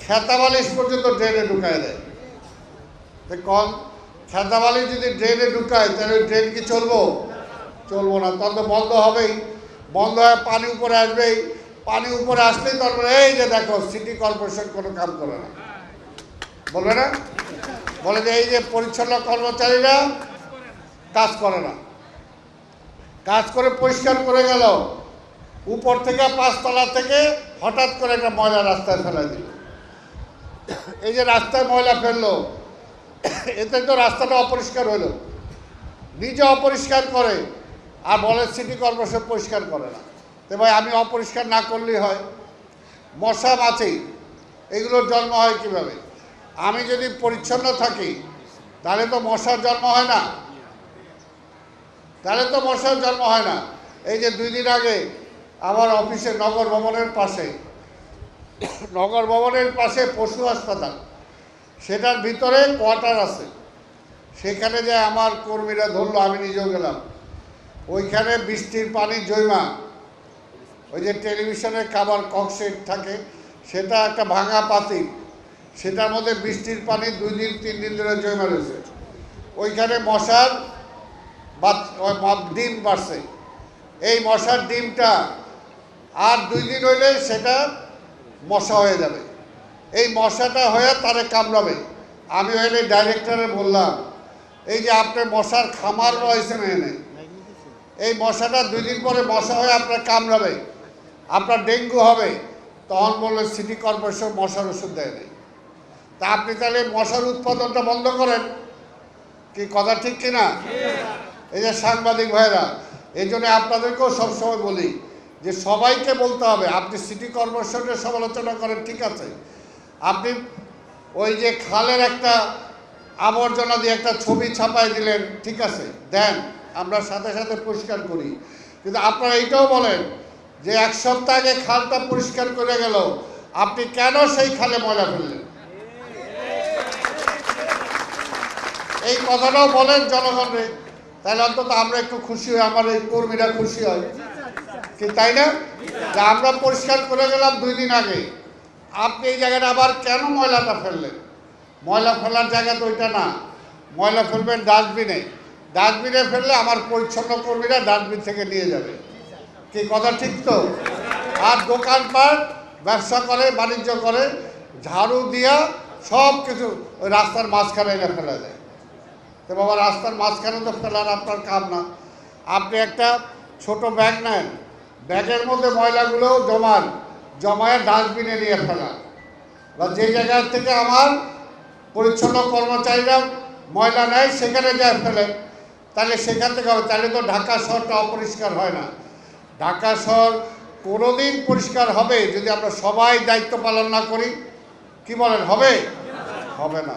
খেতা বালিশ পর্যন্ত ড্রেনে ঢুকায় দেয়। কম খেতা বালিশ যদি ড্রেনে ঢুকায় তাহলে ড্রেন কি চলবো? চলবো না, তখন তো বন্ধ হবেই। বন্ধ হয়ে পানি উপরে আসবেই। পানি উপরে আসলেই তারপরে এই যে দেখো সিটি কর্পোরেশন কোনো কাম করে না, বলবে না? বলে যে এই যে পরিচ্ছন্ন কর্মচারীরা কাজ করে না, কাজ করে পরিষ্কার করে গেল, উপর থেকে 5 তলা থেকে হঠাৎ করে একটা ময়লা রাস্তায় ফেলে দিল। এই যে রাস্তায় ময়লা ফেললো, এতে তো রাস্তাটা অপরিষ্কার হলো, নিজে অপরিষ্কার করে আর বলে সিটি কর্পোরেশন পরিষ্কার করে না। তো ভাই আমি অপরিষ্কার না করলেই হয়? মশা মাছি এগুলোর জন্ম হয় কিভাবে? আমি যদি পরিচ্ছন্ন থাকি তাহলে তো মশার জন্ম হয় না, তাহলে তো মশার জন্ম হয় না। এই যে 2 দিন আগে আমার অফিসে নগর ভবনের পাশে পশু হাসপাতাল, সেটার ভিতরে কোয়ার্টার আছে। সেখানে যে আমার কর্মীরা ধরলো, আমি নিজেও গেলাম, ওইখানে বৃষ্টির পানি জৈমা, ওই যে টেলিভিশনের কাভার ককশেট থাকে সেটা একটা ভাঙা পাতিল, সেটার মধ্যে বৃষ্টির পানি 2 দিন 3 দিন ধরে জমা রয়েছে। ওইখানে মশার ডিম বাড়ছে। এই মশার ডিমটা আর 2 দিন হইলে সেটা মশা হয়ে যাবে। এই মশাটা হয়ে তারে কামড়াবে। আমি হইলে ডাইরেক্টরে বললাম, এই যে আপনার মশার খামার রয়েছে না এনে, এই মশাটা 2 দিন পরে মশা হয়ে আপনার কামড়াবে, আপনার ডেঙ্গু হবে। তখন বললো সিটি কর্পোরেশন মশার ওষুধ দেয় নাই। তা আপনি তাহলে মশার উৎপাদনটা বন্ধ করেন। কি কথা ঠিক কিনা? এই যে সাংবাদিক ভাইরা, এই জন্য আপনাদেরকেও সবসময় বলি যে সবাইকে বলতে হবে, আপনি সিটি কর্পোরেশনের সমালোচনা করেন ঠিক আছে, আপনি ওই যে খালের একটা আবর্জনা দিয়ে একটা ছবি ছাপাই দিলেন ঠিক আছে, দেন, আমরা সাথে সাথে পরিষ্কার করি। কিন্তু আপনারা এইটাও বলেন যে 1 সপ্তাহ আগে খালটা পরিষ্কার করে গেল, আপনি কেন সেই খালে ময়লা ফেললেন? এই কথাটাও বলেন জনগণরে, তাহলে অন্তত আমরা একটু খুশি হই, আমার এই কর্মীরা খুশি হয়, কি তাই না? যে আমরা পরিষ্কার করে গেলাম 2 দিন আগে, আপনি এই জায়গাটা আবার কেন ময়লাটা ফেললেন? ময়লা ফেলার জায়গা তো ওইটা না, ময়লা ফেলবেন ডাস্টবিনে, ডাস্টবিনে ফেললে আমার পরিচ্ছন্ন কর্মীরা ডাস্টবিন থেকে নিয়ে যাবে। কি কথা ঠিক তো? আর দোকানপাট ব্যবসা করে, বাণিজ্য করে, ঝাড়ু দিয়া সব কিছু ওই রাস্তার মাঝখানে এনে ফেলে দেয়। তো বাবা, রাস্তার মাঝখানে তো ফেলার আপনার কাম না। আপনি একটা ছোট ব্যাগ নেন, ব্যাগের মধ্যে ময়লাগুলো জমায় ডাস্টবিনে নিয়ে ফেলান, বা যে জায়গা থেকে আমার পরিচ্ছন্ন কর্মচারীরা ময়লা নেয় সেখানে যায় ফেলেন, তাহলে সেখান থেকে হবে। তাহলে তো ঢাকা শহরটা অপরিষ্কার হয় না। ঢাকা শহর কোনোদিন পরিষ্কার হবে যদি আমরা সবাই দায়িত্ব পালন না করি। কি বলেন, হবে? হবে না।